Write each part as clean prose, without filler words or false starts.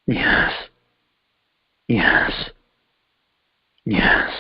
Yes. Yes. Yes.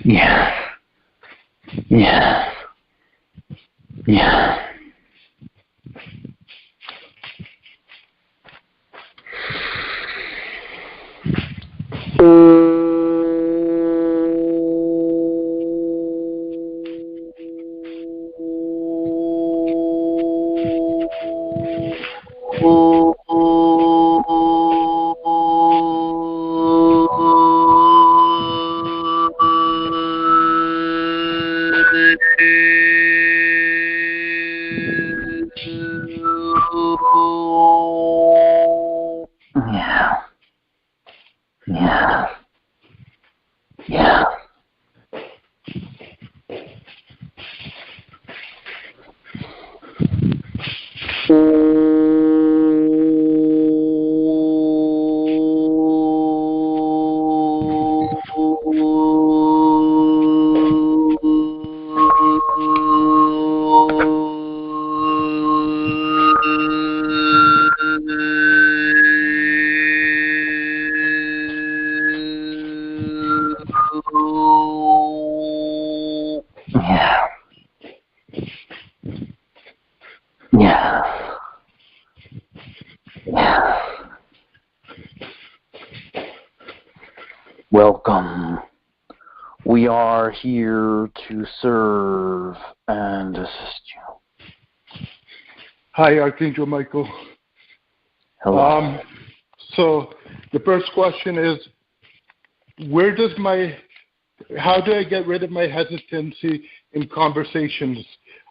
Yeah. Yeah. Yeah. Yeah. Yeah. Yeah. Yeah. Yeah. Yeah. Welcome. We are here to serve and assist you. Hi, Archangel Michael. Hello. So the first question is, how do I get rid of my hesitancy in conversations?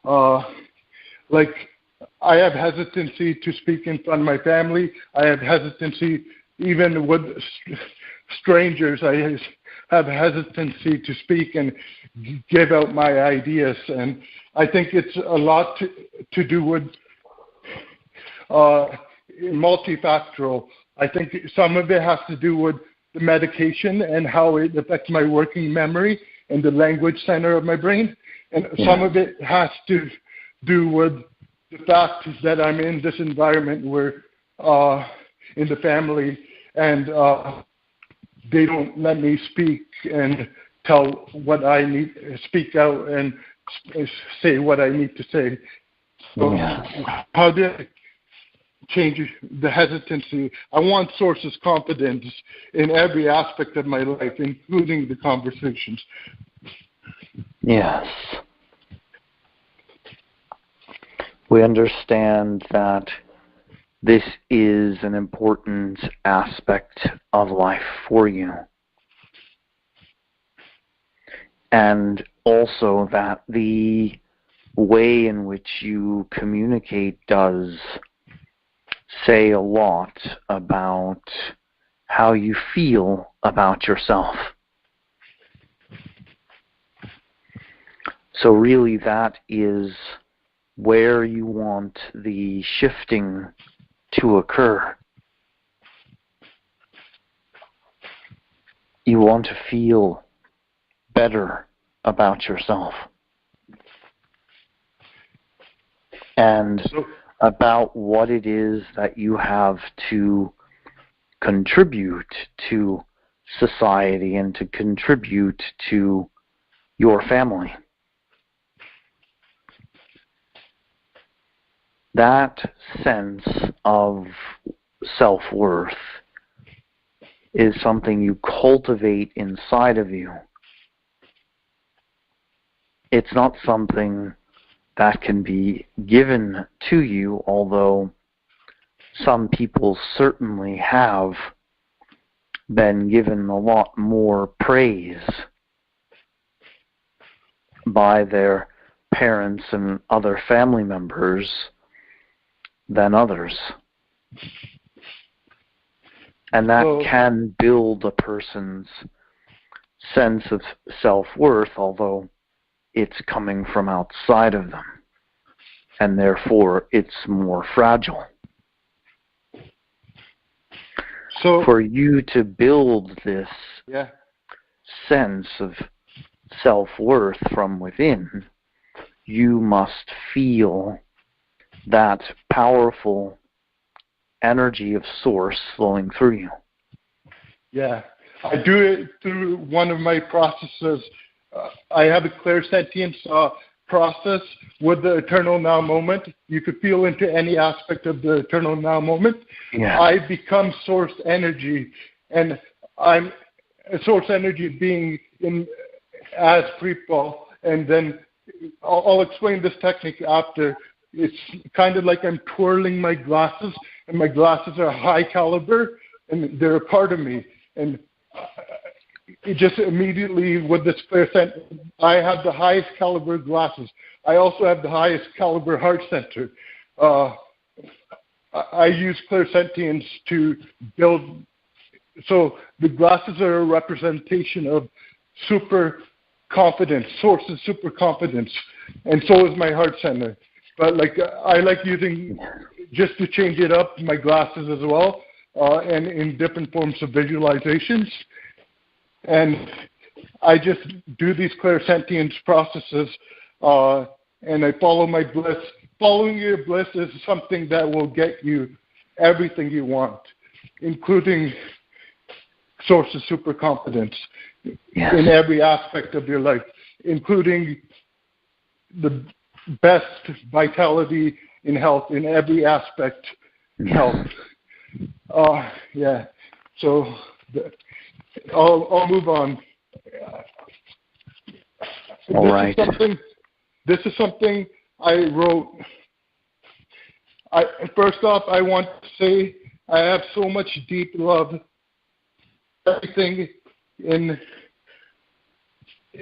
Like, I have hesitancy to speak in front of my family. I have hesitancy even with strangers. I have hesitancy to speak and give out my ideas. And I think it's a lot to do with multifactorial. I think some of it has to do with the medication and how it affects my working memory and the language center of my brain. And some of it has to do with the fact that I'm in this environment where in the family and they don't let me speak and tell what I need, speak out and say what I need to say. So how do I change the hesitancy? I want sources confidence in every aspect of my life, including the conversations. Yes. We understand that this is an important aspect of life for you. And also that the way in which you communicate does say a lot about how you feel about yourself. So really that is where you want the shifting to occur. You want to feel better about yourself and about what it is that you have to contribute to society and to contribute to your family. That sense of self-worth is something you cultivate inside of you. It's not something that can be given to you, although some people certainly have been given a lot more praise by their parents and other family members than others. And that can build a person's sense of self-worth, although it's coming from outside of them. And therefore, it's more fragile. So for you to build this sense of self-worth from within, you must feel that powerful energy of source flowing through you. Yeah, I do it through one of my processes. I have a clairsentience process with the eternal now moment. You could feel into any aspect of the eternal now moment. Yeah. I become source energy, and I'm a source energy being in as Preetpaul, and then I'll explain this technique after. It's kind of like I'm twirling my glasses, and my glasses are high caliber, and they're a part of me. And it just immediately with this clairsentience, I have the highest caliber glasses. I also have the highest caliber heart center. I use clairsentience to build. So the glasses are a representation of super confidence, sources super confidence, and so is my heart center. But I like using, just to change it up, my glasses as well, and in different forms of visualizations. And I just do these clairsentience processes, and I follow my bliss. Following your bliss is something that will get you everything you want, including source of super confidence in every aspect of your life, including the best vitality in health in every aspect of health. So I'll move on. This is something I wrote. First off, I want to say I have so much deep love.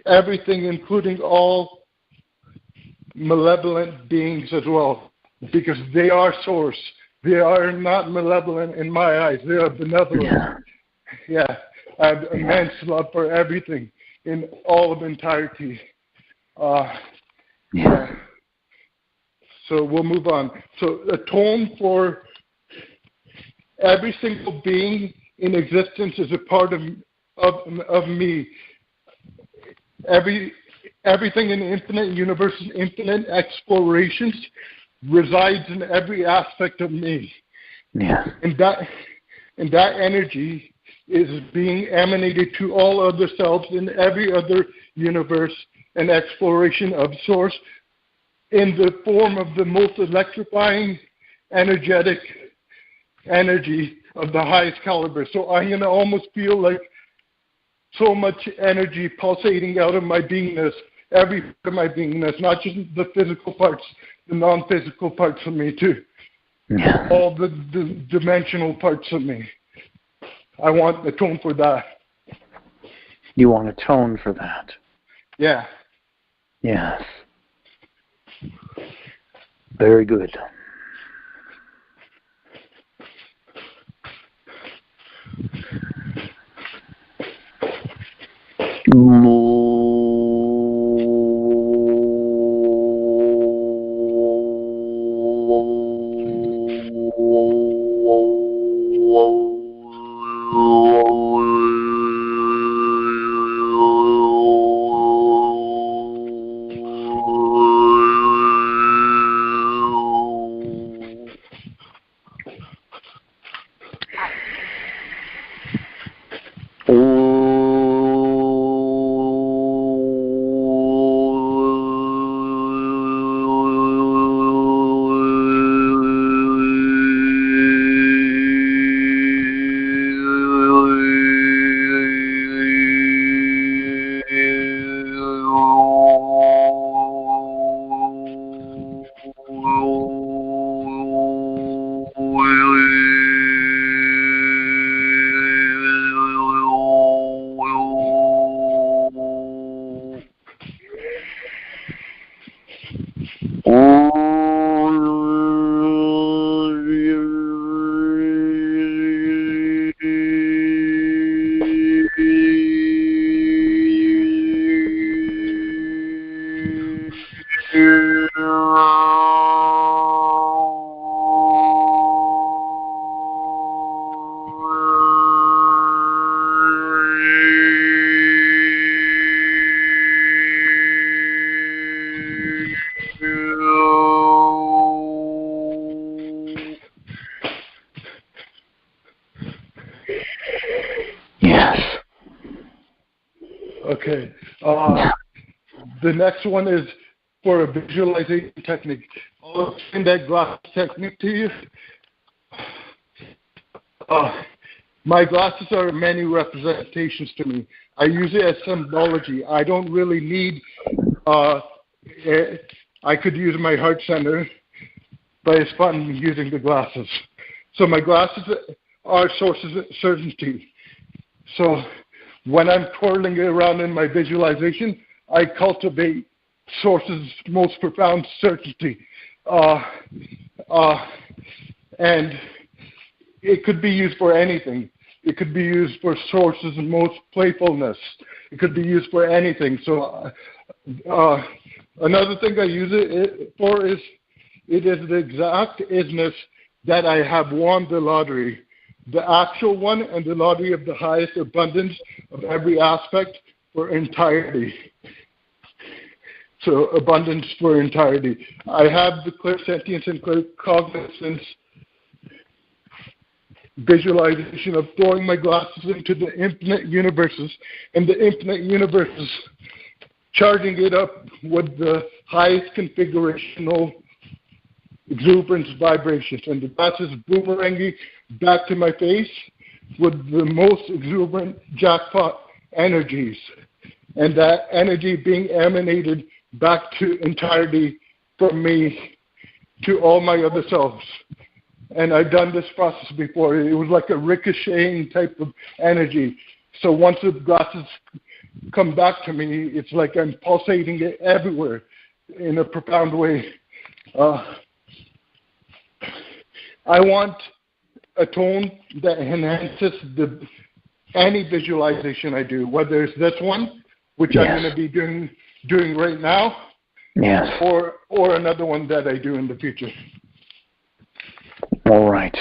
Everything, including all malevolent beings as well, because they are source. They are not malevolent in my eyes. They are benevolent. Yeah. I have immense love for everything in all of entirety. So we'll move on. So a tone for every single being in existence is a part of me. Everything in the infinite universe and infinite explorations resides in every aspect of me. Yeah. And that energy is being emanated to all other selves in every other universe and exploration of source in the form of the most electrifying, energetic energy of the highest caliber. So I'm going to almost feel like so much energy pulsating out of my beingness, every part of my beingness, not just the physical parts, the non-physical parts of me too. Yeah. All the dimensional parts of me. I want a tone for that. You want a tone for that? Yeah. Yes. Very good. Okay. The next one is for a visualization technique. I'll explain that glass technique to you. My glasses are many representations to me. I use it as symbology. I don't really need, I could use my heart center, but it's fun using the glasses. So my glasses are sources of certainty. So when I'm twirling it around in my visualization, I cultivate sources of most profound certainty. And it could be used for anything. It could be used for sources of most playfulness. It could be used for anything. So another thing I use it for is it is the exact isness that I have won the lottery. The actual one and the lottery of the highest abundance of every aspect for entirety. So abundance for entirety. I have the clairsentience and claircognizance visualization of throwing my glasses into the infinite universes, and the infinite universes charging it up with the highest configurational exuberance vibrations, and the glasses boomeranging back to my face with the most exuberant jackpot energies, and that energy being emanated back to entirety from me to all my other selves. And I've done this process before. It was like a ricocheting type of energy. So once the glasses come back to me, it's like I'm pulsating it everywhere in a profound way. I want a tone that enhances any visualization I do, whether it's this one, which I'm going to be doing right now, or another one that I do in the future. All right.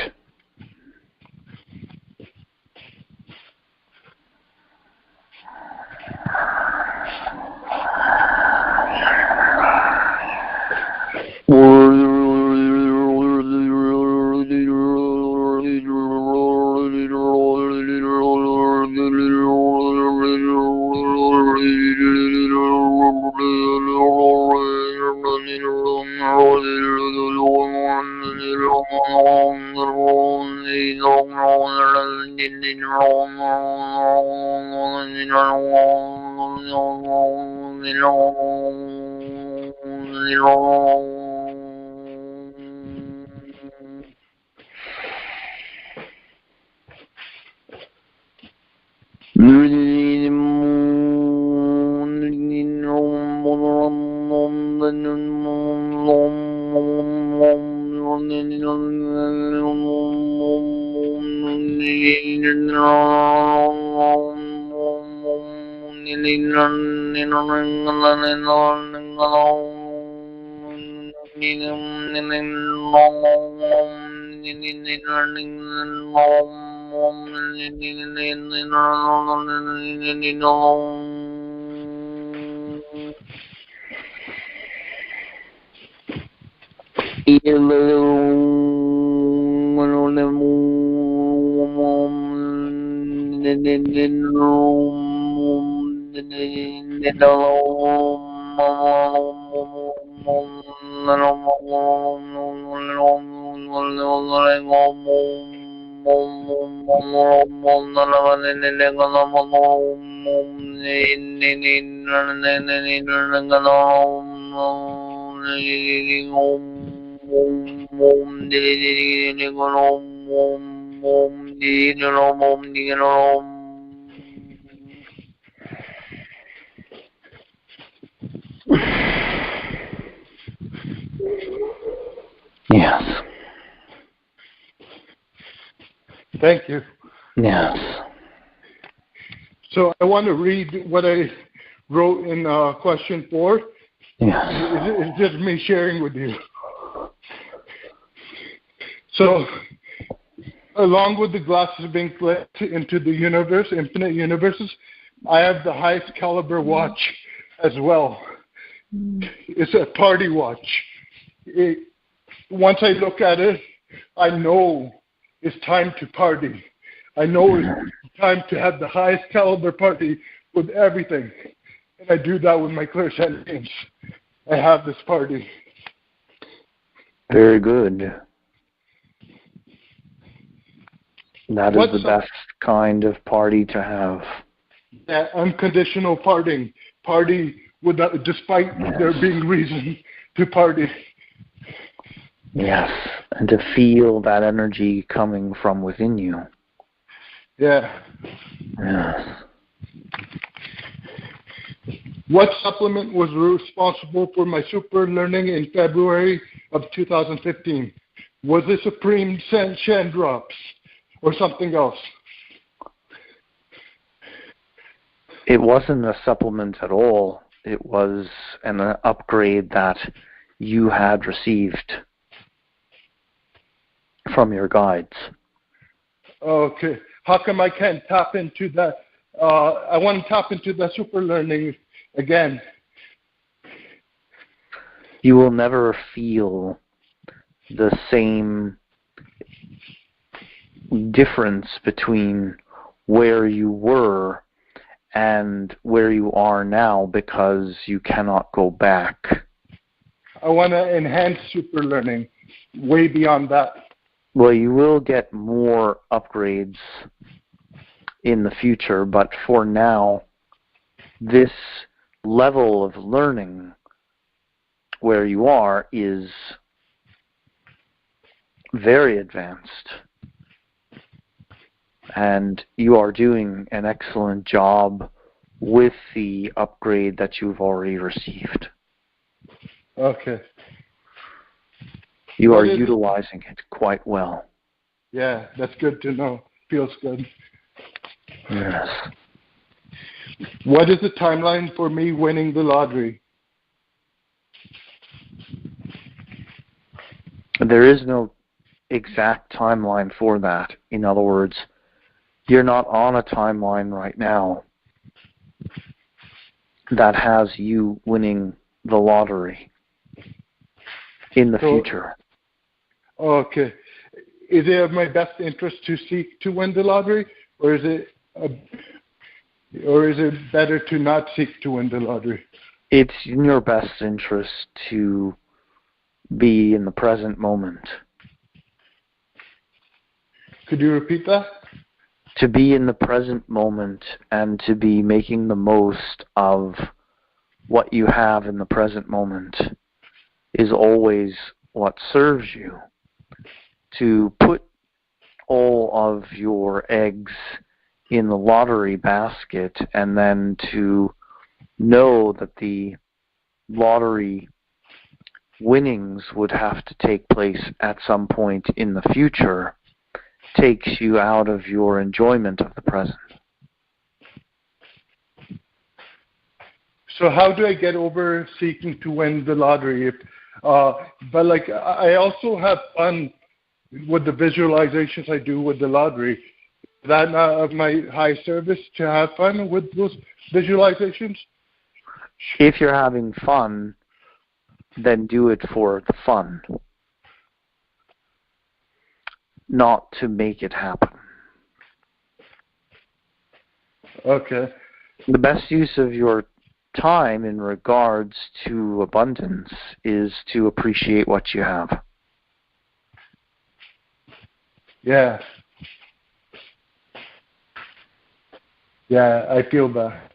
Yes. Thank you. Yes. So I want to read what I wrote in question 4. Yes. It's just me sharing with you. So, along with the glasses being flipped into the universe, infinite universes, I have the highest caliber watch as well. It's a party watch. Once I look at it, I know it's time to party. I know it's time to have the highest caliber party with everything. And I do that with my clairsentience. I have this party. Very good. That is the best kind of party to have. Yeah, unconditional partying. Party without, despite there being reason to party. Yes, and to feel that energy coming from within you. Yeah. Yes. What supplement was responsible for my super learning in February of 2015? Was it Supreme Shan Drops or something else? It wasn't a supplement at all. It was an upgrade that you had received from your guides. Okay. How come I can't tap into that? I want to tap into the super learning again. You will never feel the same difference between where you were and where you are now because you cannot go back. I want to enhance super learning way beyond that. Well, you will get more upgrades in the future, but for now, this level of learning where you are is very advanced. And you are doing an excellent job with the upgrade that you've already received. Okay. You are utilizing it quite well. Yeah, that's good to know. Feels good. Yes. What is the timeline for me winning the lottery? There is no exact timeline for that. In other words, you're not on a timeline right now that has you winning the lottery in the future. Okay. Is it of my best interest to seek to win the lottery, or is it better to not seek to win the lottery? It's in your best interest to be in the present moment. Could you repeat that? To be in the present moment and to be making the most of what you have in the present moment is always what serves you. To put all of your eggs in the lottery basket and then to know that the lottery winnings would have to take place at some point in the future takes you out of your enjoyment of the present. So how do I get over seeking to win the lottery? But like I also have fun with the visualizations I do with the lottery. Is that not of my high service to have fun with those visualizations? If you're having fun, then do it for the fun, not to make it happen. Okay. The best use of your time in regards to abundance is to appreciate what you have. Yeah. Yeah, I feel that.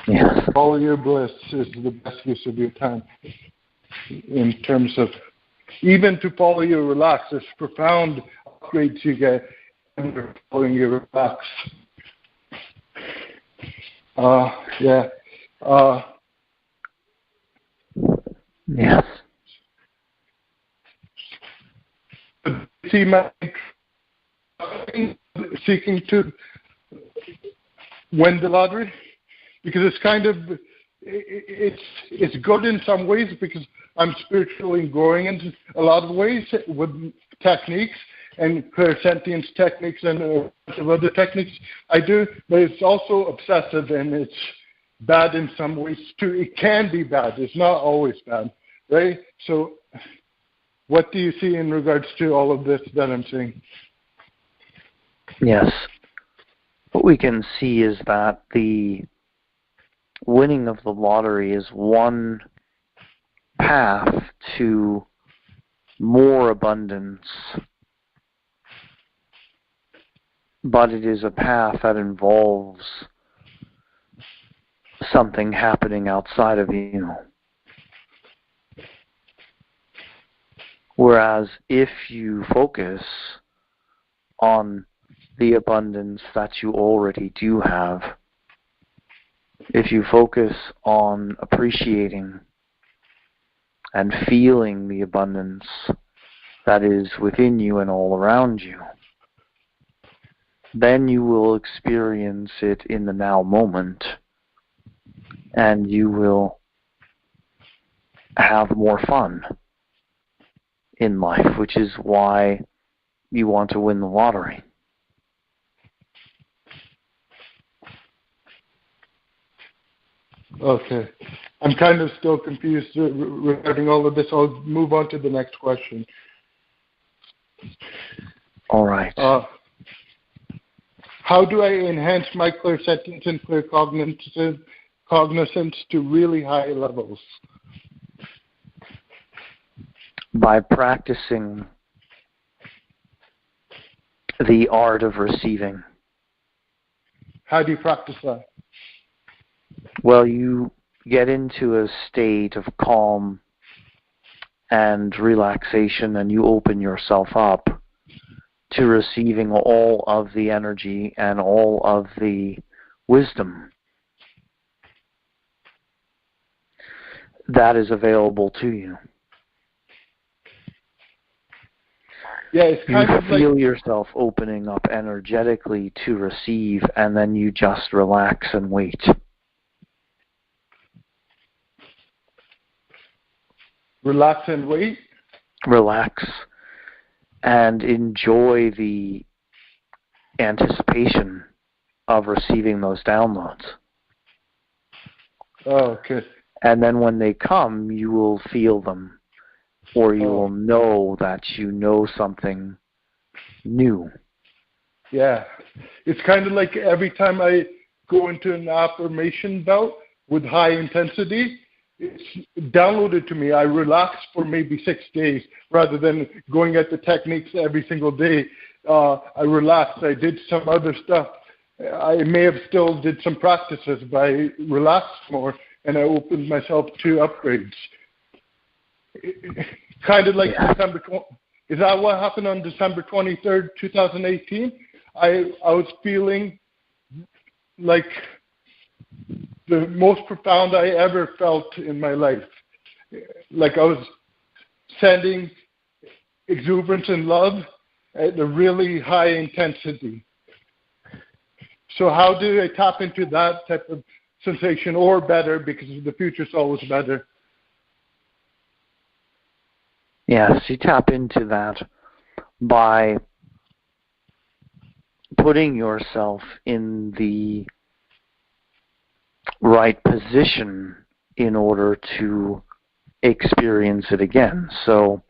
Yes. Follow your bliss is the best use of your time. In terms of, even to follow your relax, there's profound upgrades you get under following your relax. Yeah. Yes. See my seeking to win the lottery, because it's kind of it's good in some ways because I'm spiritually growing in a lot of ways with techniques and clairsentience techniques and a bunch of other techniques I do, but it's also obsessive and it's bad in some ways too. It can be bad. It's not always bad, right? So what do you see in regards to all of this that I'm saying? Yes. what we can see is that the winning of the lottery is one path to more abundance, but it is a path that involves something happening outside of you. Whereas if you focus on the abundance that you already do have, if you focus on appreciating and feeling the abundance that is within you and all around you, then you will experience it in the now moment, and you will have more fun in life, which is why you want to win the lottery. Okay. I'm kind of still confused regarding all of this. I'll move on to the next question. All right. How do I enhance my clairsentience and claircognizance to really high levels? By practicing the art of receiving. How do you practice that? Well, you get into a state of calm and relaxation, and you open yourself up to receiving all of the energy and all of the wisdom that is available to you. Yeah, it's kind of you feel like yourself opening up energetically to receive, and then you just relax and wait. Relax and wait? Relax and enjoy the anticipation of receiving those downloads. Oh, okay. And then when they come, you will feel them, or you will know that you know something new. Yeah. It's kind of like every time I go into an affirmation bout with high intensity, it's downloaded to me. I relax for maybe 6 days rather than going at the techniques every single day. I relaxed. I did some other stuff. I may have still did some practices, but I relaxed more and I opened myself to upgrades. Kind of like December. Is that what happened on December 23rd, 2018? I was feeling like the most profound I ever felt in my life. Like I was sending exuberance and love at a really high intensity. So how do I tap into that type of sensation, or better, because the future's always better? Yes, you tap into that by putting yourself in the right position in order to experience it again. So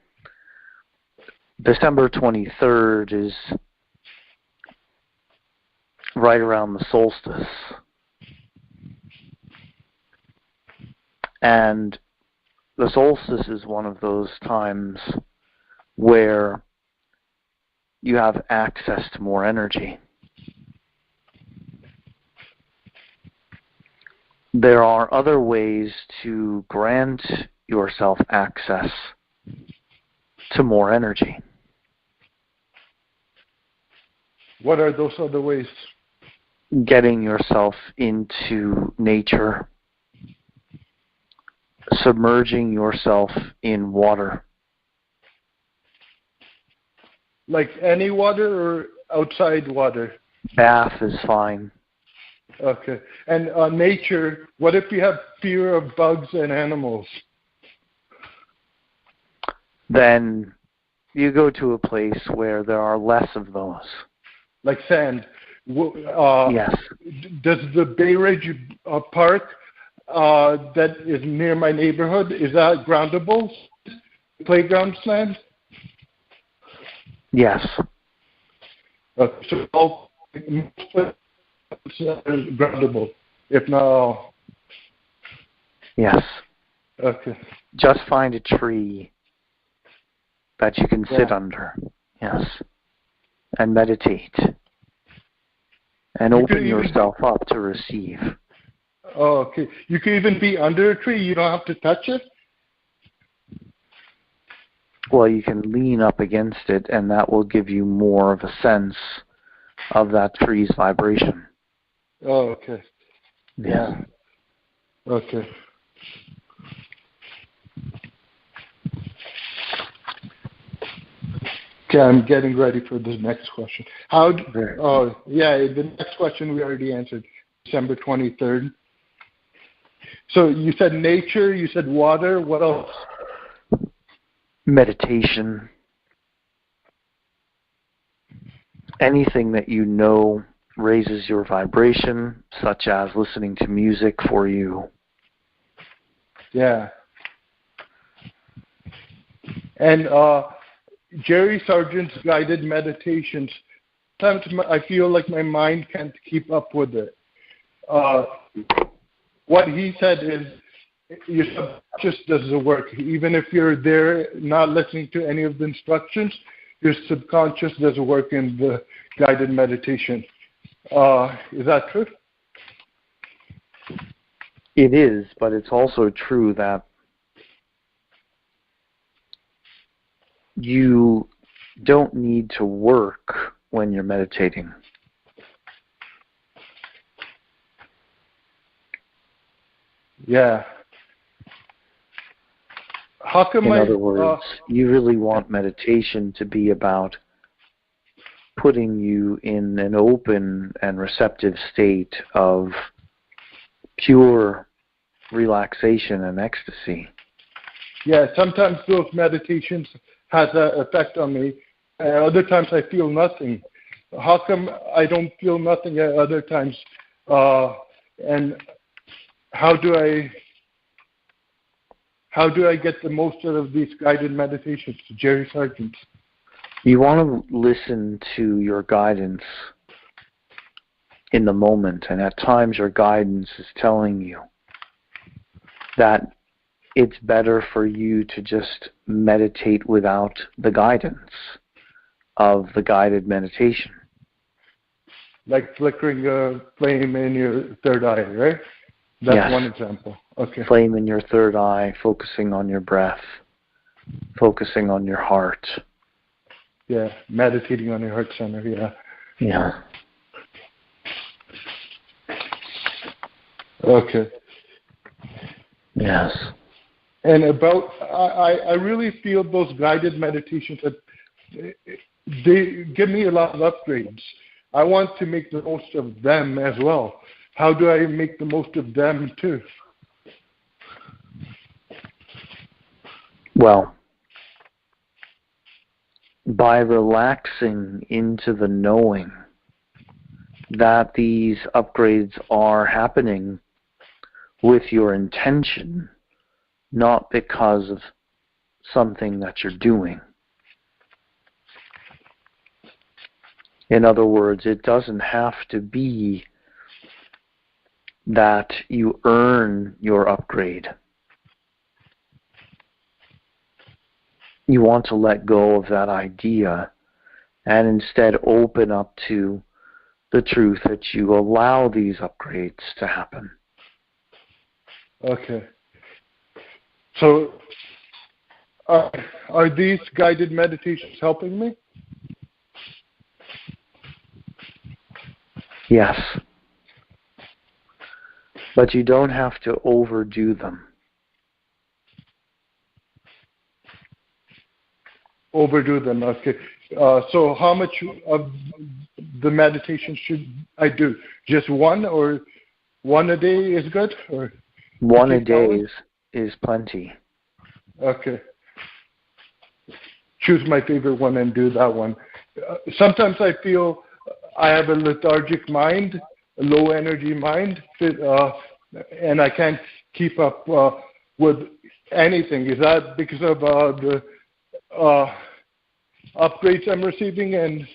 December 23rd is right around the solstice. And the solstice is one of those times where you have access to more energy. There are other ways to grant yourself access to more energy. What are those other ways? Getting yourself into nature, submerging yourself in water. Like any water or outside water? Bath is fine. Okay. And nature, what if you have fear of bugs and animals? Then you go to a place where there are less of those. Like sand? Yes. Does the Bay Ridge Park that is near my neighborhood, is that groundable? Playground sand? Yes. So groundable, if not all. Yes. Okay. Just find a tree that you can sit under. Yes. And meditate. And open yourself up to receive. Oh, okay. You can even be under a tree. You don't have to touch it? Well, you can lean up against it, and that will give you more of a sense of that tree's vibration. Oh, okay. Yeah. Okay. Okay, I'm getting ready for the next question. The next question we already answered, December 23rd. So you said nature, you said water, what else? Meditation. Anything that you know raises your vibration, such as listening to music for you. Yeah. And Jerry Sargent's guided meditations, sometimes I feel like my mind can't keep up with it. What he said is your subconscious does the work. Even if you're there not listening to any of the instructions, your subconscious does the work in the guided meditation. Is that true? It is, but it's also true that you don't need to work when you're meditating. Yeah. How come In other words, you really want meditation to be about putting you in an open and receptive state of pure relaxation and ecstasy. Yeah, sometimes those meditations has an effect on me. Other times I feel nothing. How come I don't feel nothing at other times? And how do I get the most out of these guided meditations, Jerry Sargent? You want to listen to your guidance in the moment, and at times your guidance is telling you that it's better for you to just meditate without the guidance of the guided meditation. Like flickering a flame in your third eye, right? That's one example. Okay. Flame in your third eye, focusing on your breath, focusing on your heart. Yeah, meditating on your heart center, yeah. Yeah. Okay. Yes. And I really feel those guided meditations, that they give me a lot of upgrades. I want to make the most of them as well. How do I make the most of them too? Well, by relaxing into the knowing that these upgrades are happening with your intention, not because of something that you're doing. In other words, it doesn't have to be that you earn your upgrade. You want to let go of that idea and instead open up to the truth that you allow these upgrades to happen. Okay. So, are these guided meditations helping me? Yes. But you don't have to overdo them. Overdo them, okay. So how much of the meditation should I do? Just one, or one a day is good? Or one a day is plenty. Okay. Choose my favorite one and do that one. Sometimes I feel I have a lethargic mind, a low energy mind, and I can't keep up with anything. Is that because of the upgrades I'm receiving and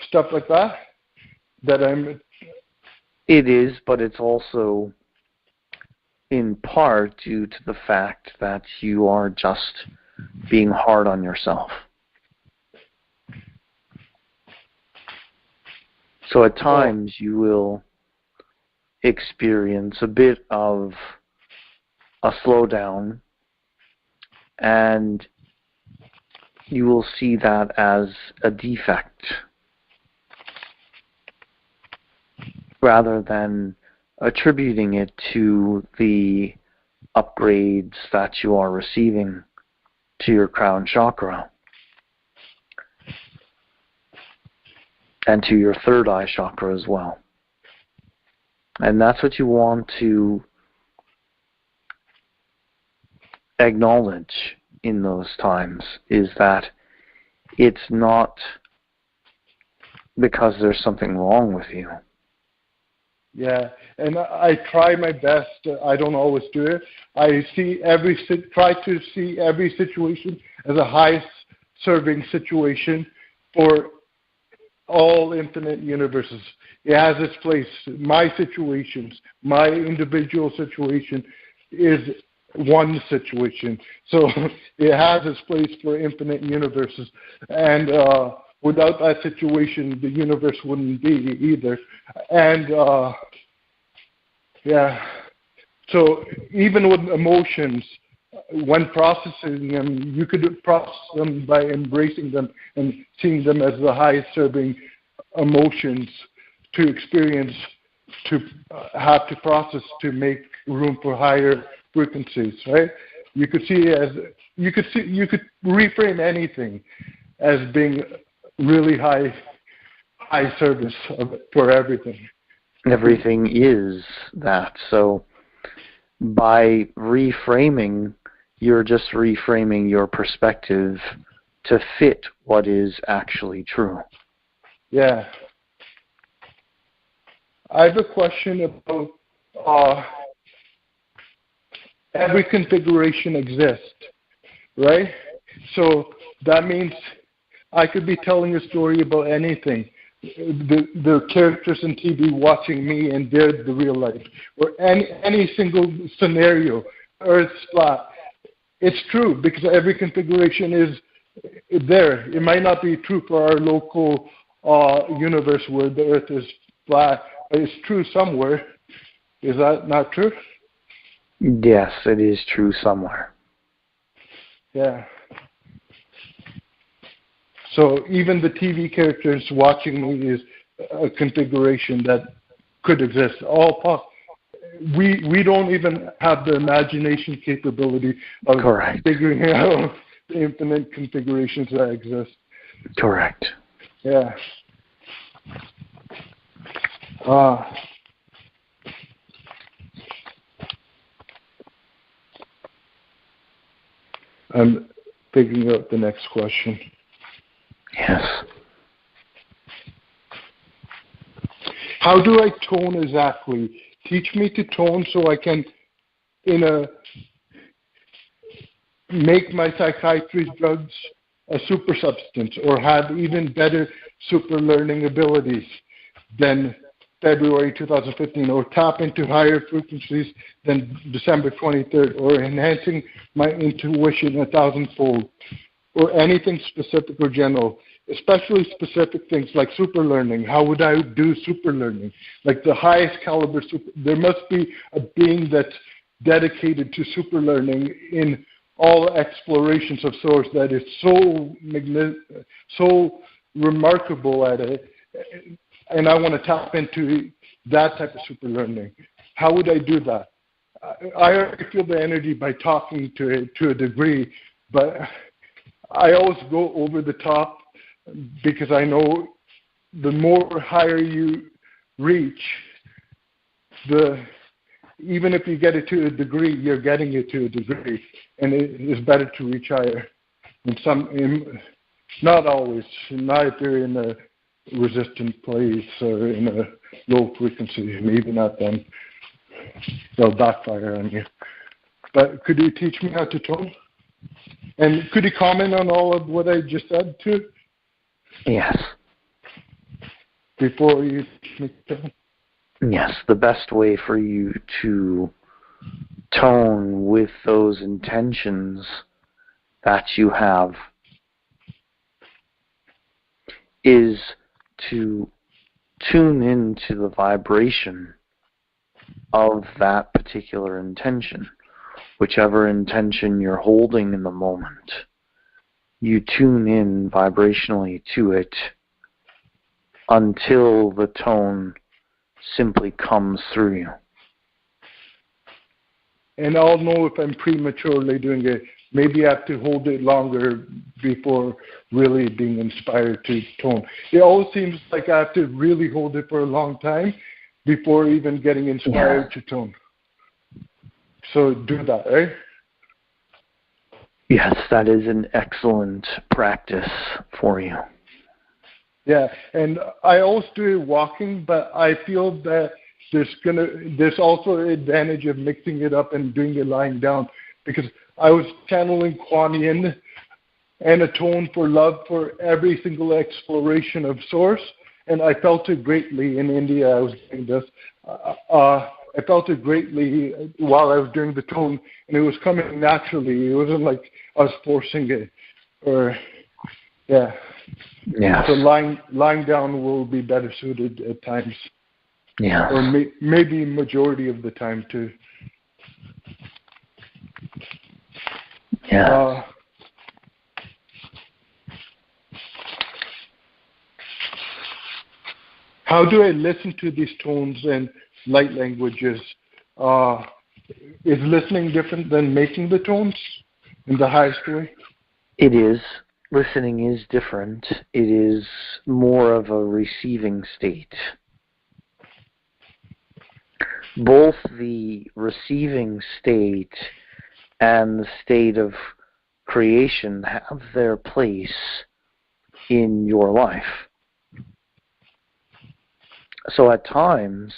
stuff like that? That I'm It is, but it's also in part due to the fact that you are just being hard on yourself. So at times you will experience a bit of a slowdown, and you will see that as a defect rather than attributing it to the upgrades that you are receiving to your crown chakra and to your third eye chakra as well. And that's what you want to acknowledge in those times, is that it's not because there's something wrong with you. Yeah, and I try my best. I don't always do it. I try to see every situation as a high-serving situation for all infinite universes. It has its place. My situations, my individual situation is one situation. So it has its place for infinite universes. And without that situation, the universe wouldn't be either. And yeah, so even with emotions, when processing them, you could process them by embracing them and seeing them as the highest serving emotions to experience, to have to process to make room for higher frequencies, right? You could reframe anything as being really high service for everything. Everything is that. So by reframing, you're just reframing your perspective to fit what is actually true. Yeah. I have a question about every configuration exists, right? So that means I could be telling a story about anything. The characters in TV watching me and they're the real life. Or any single scenario, Earth's flat. It's true because every configuration is there. It might not be true for our local universe where the Earth is flat, but it's true somewhere. Is that not true? Yes, it is true somewhere. Yeah. So even the TV characters watching me is a configuration that could exist. We don't even have the imagination capability of Correct. figuring out the infinite configurations that exist. Correct. Yeah. I'm figuring out the next question. Yes. How do I tone exactly? Teach me to tone so I can, make my psychiatry drugs a super substance or have even better super learning abilities than February 2015, or tap into higher frequencies than December 23rd, or enhancing my intuition 1,000-fold, or anything specific or general, especially specific things like super learning. How would I do super learning? Like the highest caliber there must be a being that's dedicated to super learning in all explorations of source that is so remarkable at it. And I want to tap into that type of super learning. How would I do that? I already feel the energy by talking to it to a degree, but I always go over the top because I know the more higher you reach, even if you get it to a degree, you're getting it to a degree, and it is better to reach higher. Not always, not if you're in a resistant place or in a low frequency, maybe not then. They'll backfire on you. But could you teach me how to tone? And could you comment on all of what I just said too? Yes. Before you teach me to tone? Yes, the best way for you to tone with those intentions that you have is to tune into the vibration of that particular intention. Whichever intention you're holding in the moment, you tune in vibrationally to it until the tone simply comes through you. And I'll know if I'm prematurely doing it. Maybe I have to hold it longer before really being inspired to tone. It always seems like I have to really hold it for a long time before even getting inspired to tone. So do that, right? Yes, that is an excellent practice for you. Yeah, and I always do it walking, but I feel that there's also an advantage of mixing it up and doing it lying down, because I was channeling Kuan Yin and a tone for love for every single exploration of Source, and I felt it greatly in India. I was doing this. I felt it greatly while I was doing the tone, and it was coming naturally. It wasn't like I was forcing it, or yeah. Yes. So lying down will be better suited at times. Yeah. Or maybe majority of the time too. Yeah. How do I listen to these tones and light languages? Is listening different than making the tones in the highest way? It is. Listening is different. It is more of a receiving state. Both the receiving state and the state of creation have their place in your life. So at times,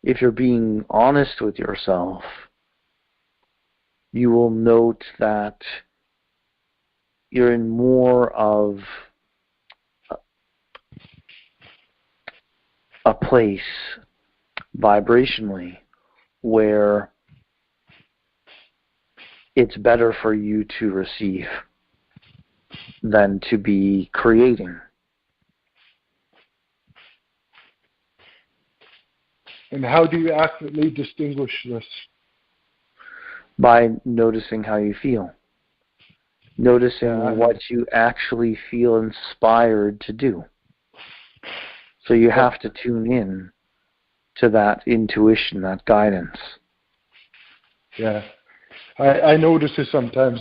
if you're being honest with yourself, you will note that you're in more of a place vibrationally where it's better for you to receive than to be creating. And how do you accurately distinguish this? By noticing how you feel. Noticing what you actually feel inspired to do. So you have to tune in to that intuition, that guidance. Yeah. I notice it sometimes.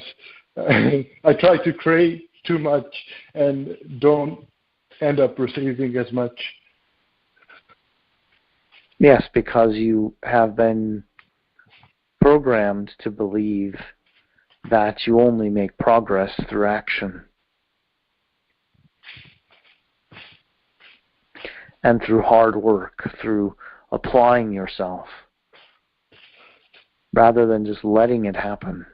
I try to create too much and don't end up receiving as much. Yes, because you have been programmed to believe that you only make progress through action and through hard work, through applying yourself, rather than just letting it happen.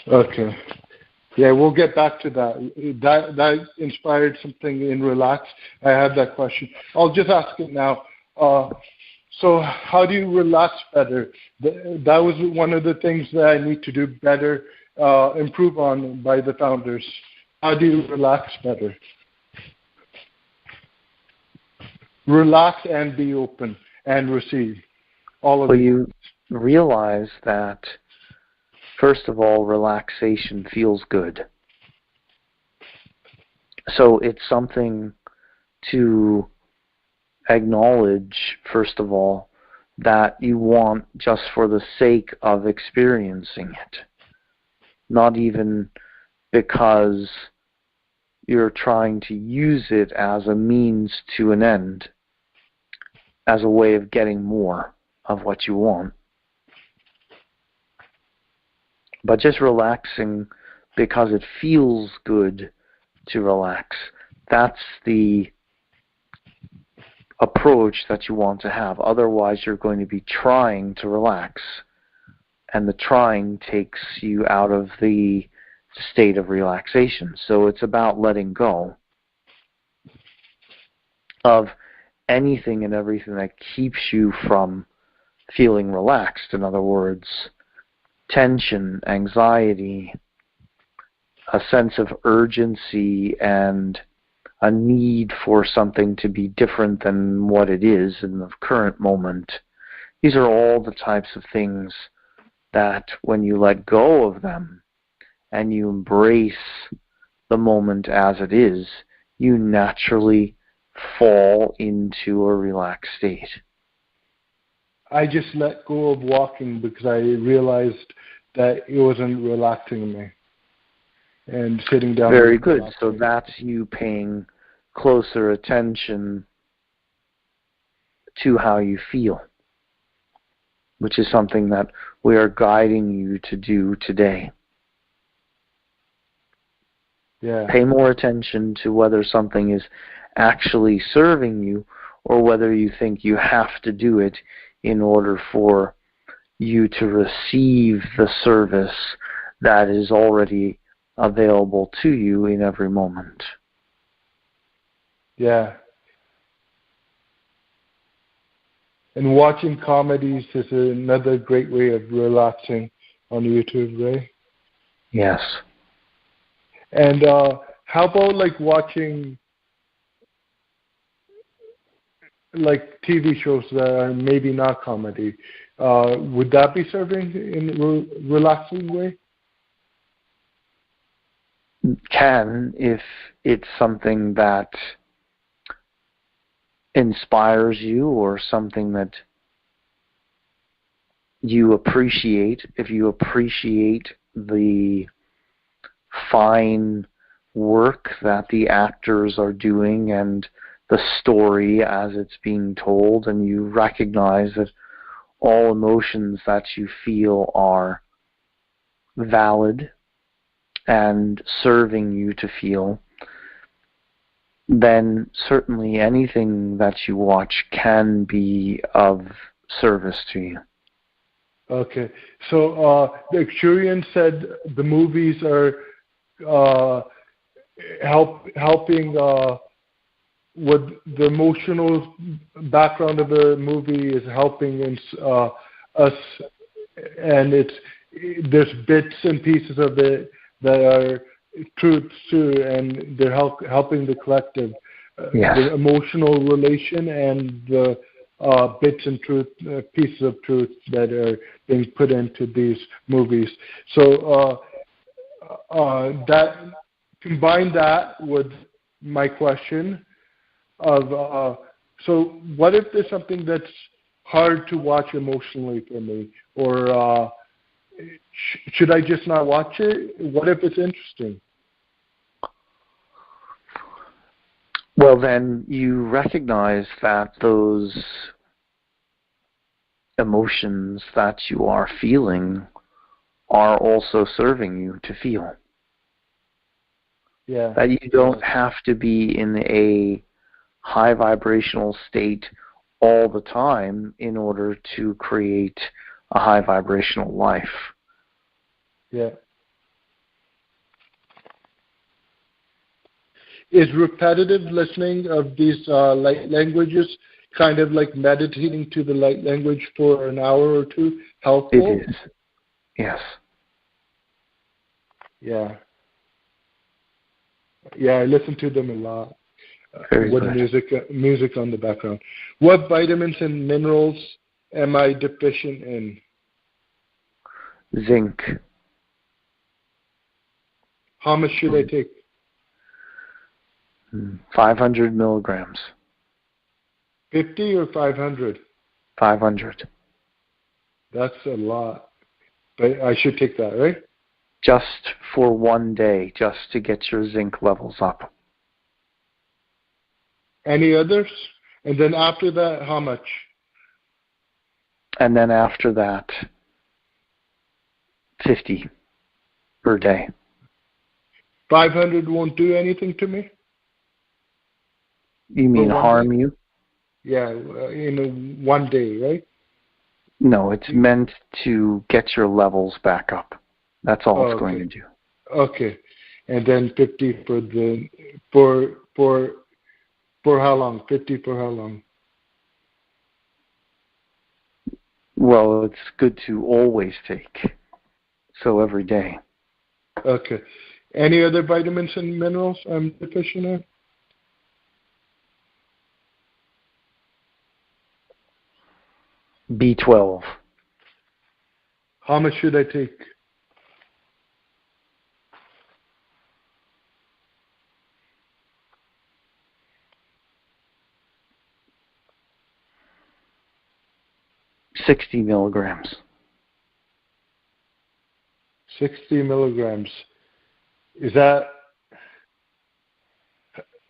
Okay. Yeah, we'll get back to that. That inspired something in Relax. I had that question. I'll just ask it now. So how do you relax better? That was one of the things that I need to do better, improve on by the founders. How do you relax better? Relax and be open and receive. All of Well, you realize that, first of all, relaxation feels good. So it's something to acknowledge, first of all, that you want just for the sake of experiencing it. Not even because you're trying to use it as a means to an end, as a way of getting more of what you want. But just relaxing because it feels good to relax. That's the approach that you want to have. Otherwise, you're going to be trying to relax. And the trying takes you out of the state of relaxation. So it's about letting go of anything and everything that keeps you from feeling relaxed. In other words, tension, anxiety, a sense of urgency, and a need for something to be different than what it is in the current moment. These are all the types of things that when you let go of them and you embrace the moment as it is, you naturally fall into a relaxed state. I just let go of walking because I realized that it wasn't relaxing me. And sitting down. Very good. So that's you paying closer attention to how you feel, which is something that we are guiding you to do today. Yeah. Pay more attention to whether something is actually serving you or whether you think you have to do it in order for you to receive the service that is already available to you in every moment. Yeah. And watching comedies is another great way of relaxing on YouTube, right? Yes. And how about like watching like TV shows that are maybe not comedy? Would that be serving in a relaxing way? Can, if it's something that inspires you or something that you appreciate. If you appreciate the fine work that the actors are doing and the story as it's being told, and you recognize that all emotions that you feel are valid and serving you to feel, then certainly anything that you watch can be of service to you. Okay. So the Acturian said the movies are helping with the emotional background of the movie is helping us, and there's bits and pieces of it that are truths too, and they're helping the collective, Yes. the emotional relation and the bits and pieces of truth that are being put into these movies. So that combine that with my question of so what if there's something that's hard to watch emotionally for me, or should I just not watch it? What if it's interesting? Well, then you recognize that those emotions that you are feeling are also serving you to feel. Yeah. That you don't have to be in a high vibrational state all the time in order to create a high vibrational life. Yeah. Is repetitive listening of these light languages kind of like meditating to the light language for an hour or two helpful? It is. Yes. Yeah. Yeah, I listen to them a lot. Very with good. music on the background. What vitamins and minerals am I deficient in? Zinc. How much should I take? 500 milligrams. 50 or 500? 500. That's a lot. But I should take that, right? Just for one day, just to get your zinc levels up. Any others? And then after that, how much? And then after that, 50 per day. 500 won't do anything to me? You mean harm you? Yeah, in one day, right? No, it's meant to get your levels back up. That's all it's going to do. Okay. And then 50 for how long? 50 for how long? Well, it's good to always take. So every day. Okay. Any other vitamins and minerals I'm deficient in? B12. How much should I take? $60 milligrams. 60 milligrams. Is that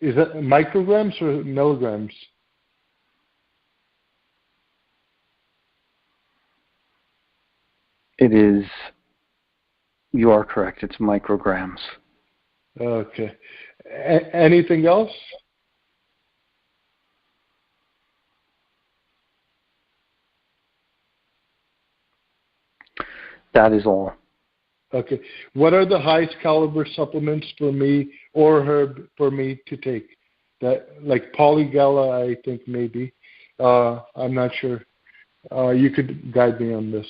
micrograms or milligrams? It is, you are correct, it's micrograms. Okay. Anything else? That is all. Okay. What are the highest caliber supplements for me or herb for me to take? That like polygala, I think maybe. I'm not sure. You could guide me on this.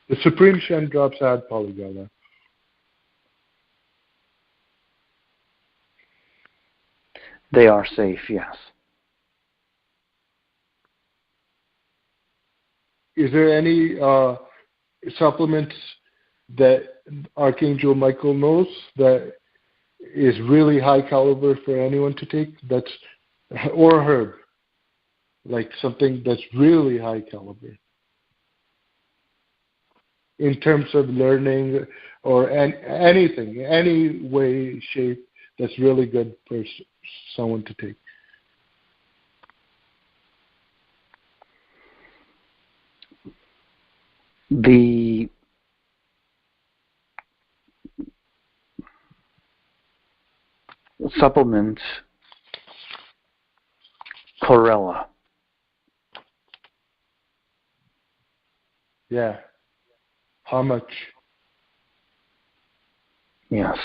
The Supreme Shen drops had polygala. They are safe, yes. Is there any supplements that Archangel Michael knows that is really high caliber for anyone to take? That's or herb, like something that's really high caliber in terms of learning or anything, any way, shape that's really good for someone to take. The supplement chlorella. Yeah. How much? Yes.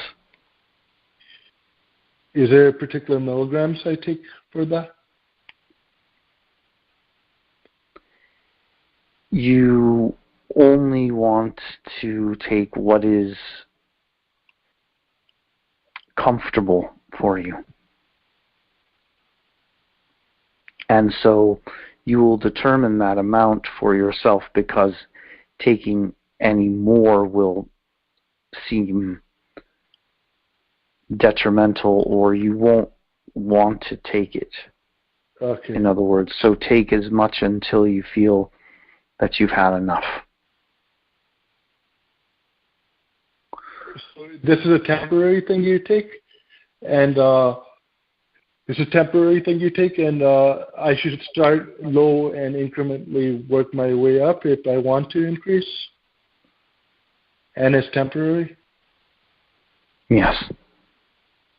Is there particular milligrams I take for that? You only want to take what is comfortable for you. And so you will determine that amount for yourself, because taking any more will seem detrimental, or you won't want to take it. Okay. In other words, so take as much until you feel that you've had enough. So this is a temporary thing you take, and I should start low and incrementally work my way up if I want to increase. And it's temporary? Yes.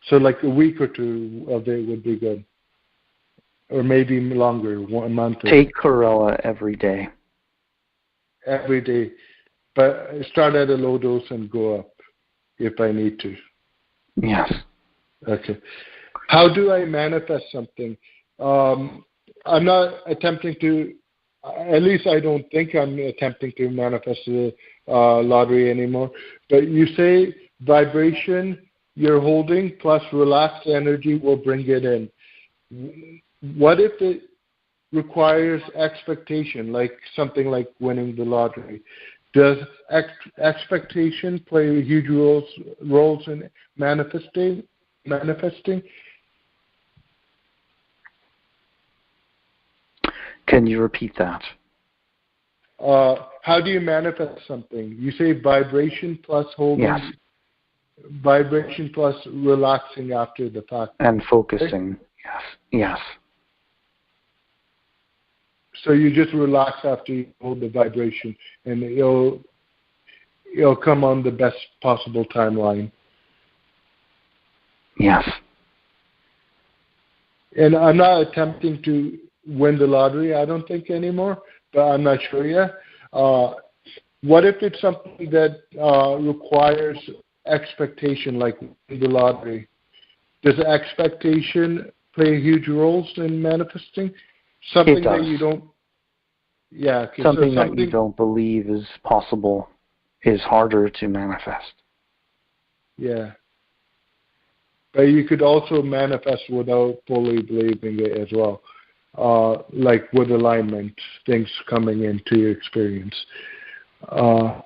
So like a week or two of it would be good. Or maybe longer, 1 month. Take chlorella every day. Every day. But start at a low dose and go up if I need to. Yes. Okay. How do I manifest something? I'm not attempting to, at least I don't think I'm attempting to manifest the lottery anymore. But you say vibration you're holding plus relaxed energy will bring it in. What if it requires expectation, like something like winning the lottery? Does expectation play huge roles in manifesting? Can you repeat that? How do you manifest something? You say vibration plus holding, yes. Vibration plus relaxing after the fact. And focusing, right? Yes. Yes. So you just relax after you hold the vibration, and it'll come on the best possible timeline. Yes. And I'm not attempting to win the lottery, I don't think, anymore, but I'm not sure yet. What if it's something that requires expectation, like the lottery? Does expectation play huge roles in manifesting? Something that you don't... Yeah. Okay, something that you don't believe is possible is harder to manifest. Yeah. But you could also manifest without fully believing it as well. Like with alignment, things coming into your experience. But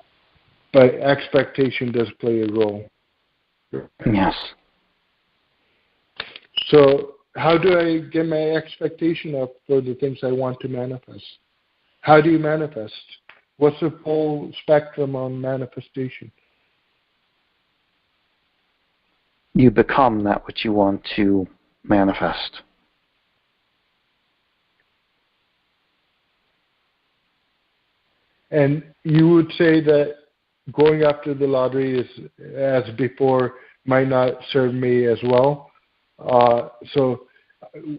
expectation does play a role. Yes. So how do I get my expectation up for the things I want to manifest? How do you manifest? What's the full spectrum on manifestation? You become that which you want to manifest. And you would say that going after the lottery is, as before, might not serve me as well. So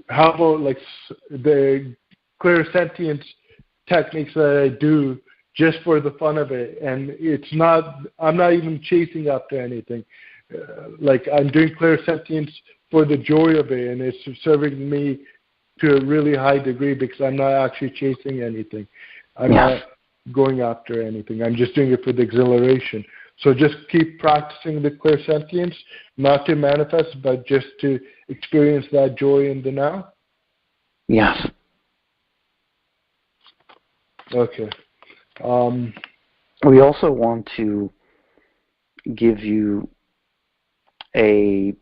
how about like the clairsentience techniques that I do just for the fun of it? And it's not, I'm not even chasing after anything. Like I'm doing clairsentience for the joy of it, and it's serving me to a really high degree because I'm not actually chasing anything. I'm not going after anything. I'm just doing it for the exhilaration. So just keep practicing the clairsentience, not to manifest, but just to experience that joy in the now? Yes. Okay. We also want to give you a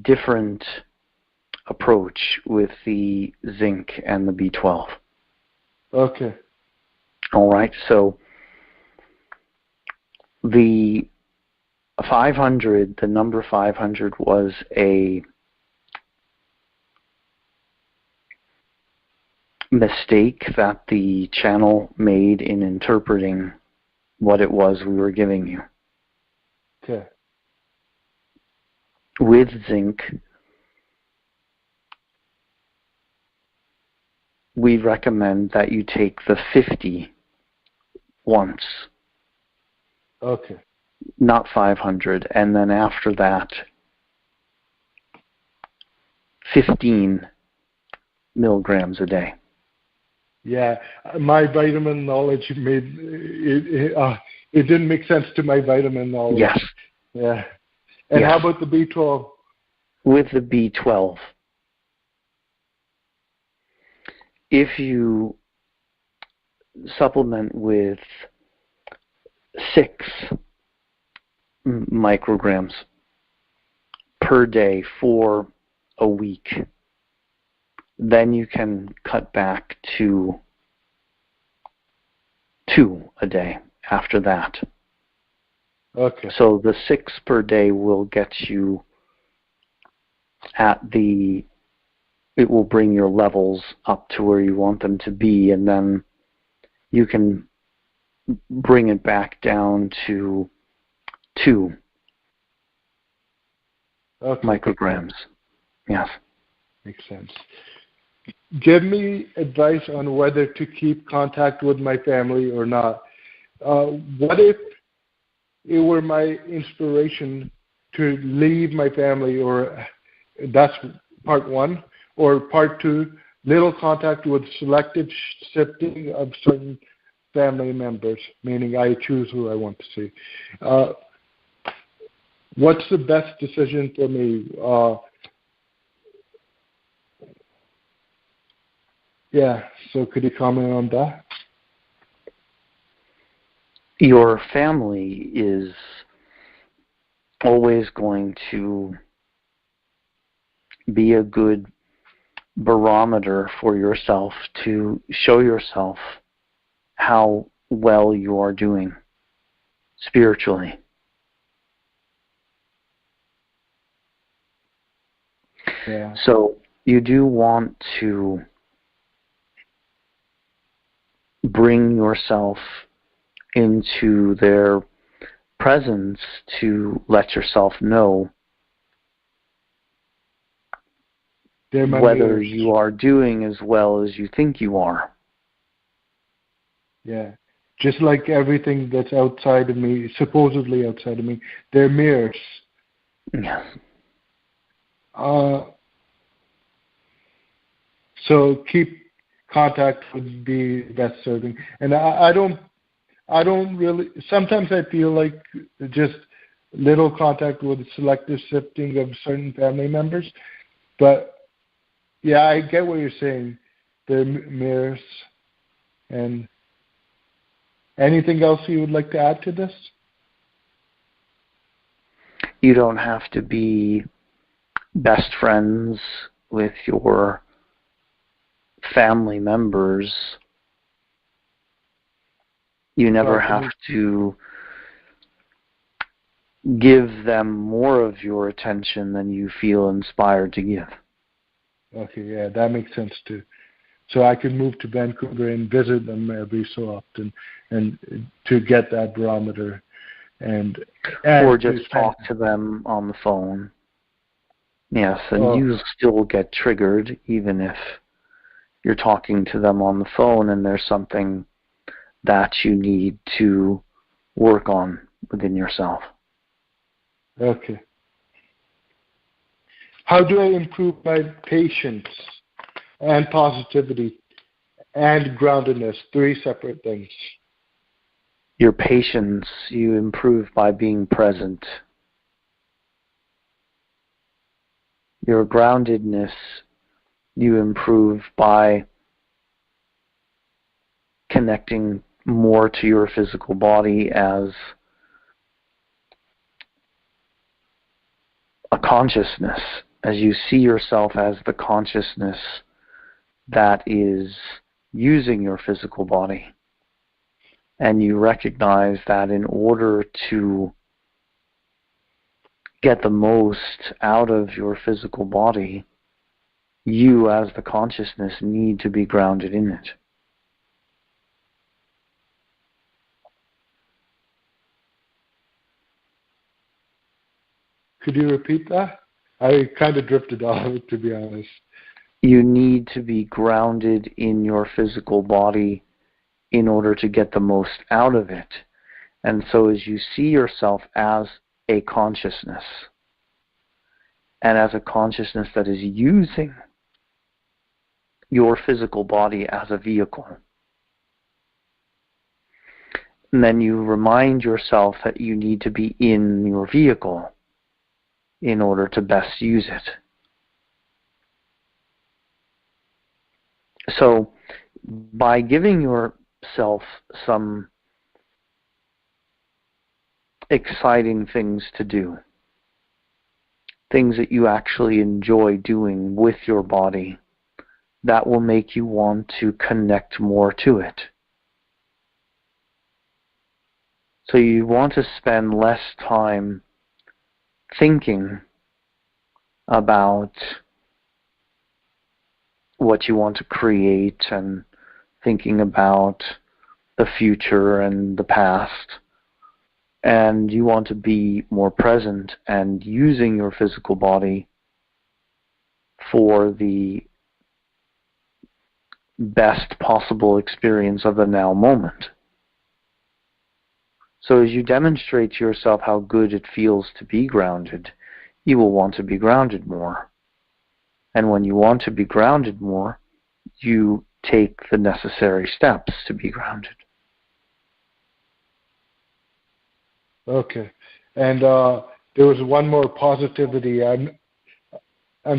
different approach with the zinc and the B12. Okay. All right. So the 500, the number 500 was a mistake that the channel made in interpreting what it was we were giving you. Okay. With zinc, we recommend that you take the 50 once. Okay. Not 500. And then after that, 15 milligrams a day. Yeah, my vitamin knowledge made it didn't make sense to my vitamin knowledge. Yes. Yeah. And yes. How about the B12? With the B12, if you supplement with 6 micrograms per day for a week, then you can cut back to 2 a day after that. Okay. So the 6 per day will get you it will bring your levels up to where you want them to be, and then you can bring it back down to 2 micrograms. Yes. Makes sense. Give me advice on whether to keep contact with my family or not. What if it were my inspiration to leave my family, or that's part 1, or part 2, little contact with selected shifting of certain family members, meaning I choose who I want to see. What's the best decision for me? So could you comment on that? Your family is always going to be a good barometer for yourself to show yourself how well you are doing spiritually. Yeah. So you do want to bring yourself into their presence to let yourself know whether you are doing as well as you think you are. Yeah. Just like everything that's outside of me, supposedly outside of me, they're mirrors. Yes. So keep contact would be best serving. And I don't really, sometimes I feel like just little contact with selective shifting of certain family members. But yeah, I get what you're saying. They're mirrors. And anything else you would like to add to this? You don't have to be best friends with your family members. You never have to give them more of your attention than you feel inspired to give. Okay, yeah, that makes sense too. So I could move to Vancouver and visit them every so often, and to get that barometer, and or just talk to them on the phone. Yes, and you still get triggered even if you're talking to them on the phone and there's something that you need to work on within yourself. Okay. How do I improve my patience and positivity and groundedness? 3 separate things. Your patience you improve by being present. Your groundedness you improve by connecting more to your physical body as a consciousness, as you see yourself as the consciousness that is using your physical body. And you recognize that in order to get the most out of your physical body, you as the consciousness need to be grounded in it. Could you repeat that? I kind of drifted off, to be honest. You need to be grounded in your physical body in order to get the most out of it. And so as you see yourself as a consciousness, and as a consciousness that is using your physical body as a vehicle, and then you remind yourself that you need to be in your vehicle in order to best use it. So by giving yourself some exciting things to do, things that you actually enjoy doing with your body, that will make you want to connect more to it. So you want to spend less time thinking about what you want to create and thinking about the future and the past. And you want to be more present and using your physical body for the best possible experience of the now moment. So as you demonstrate to yourself how good it feels to be grounded, you will want to be grounded more. And when you want to be grounded more, you take the necessary steps to be grounded. Okay. And there was one more, positivity. I'm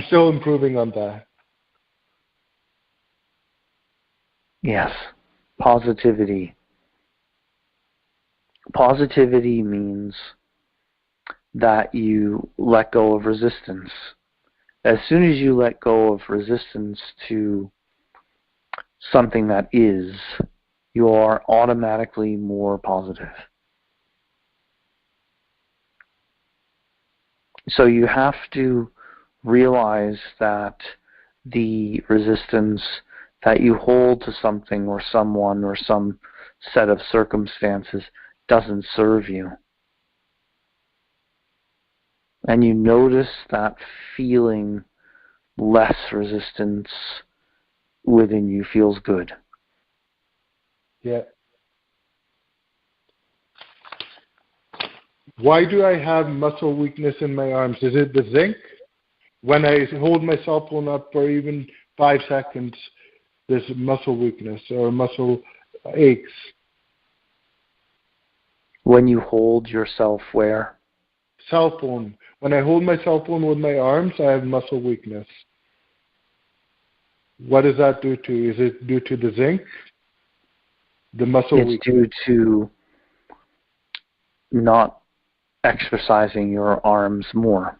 still improving on that. Yes, positivity. Positivity means that you let go of resistance. As soon as you let go of resistance to something that is, you are automatically more positive. So you have to realize that the resistance that you hold to something or someone or some set of circumstances doesn't serve you. And you notice that feeling less resistance within you feels good. Yeah. Why do I have muscle weakness in my arms? Is it the zinc? When I hold my cell phone up for even 5 seconds, there's muscle weakness or muscle aches. When you hold yourself where? Cell phone. When I hold my cell phone with my arms, I have muscle weakness. What does that due to? Is it due to the zinc? The muscle weakness? It's due to not exercising your arms more.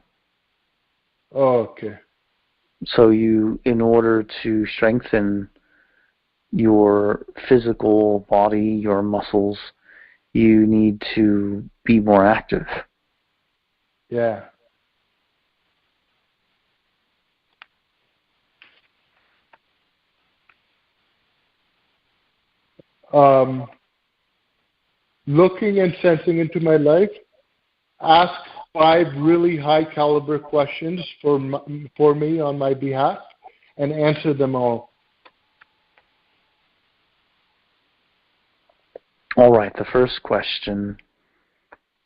Oh, okay. So in order to strengthen your physical body, your muscles, you need to be more active. Yeah. Looking and sensing into my life, ask 5 really high caliber questions for me on my behalf and answer them all. All right, the first question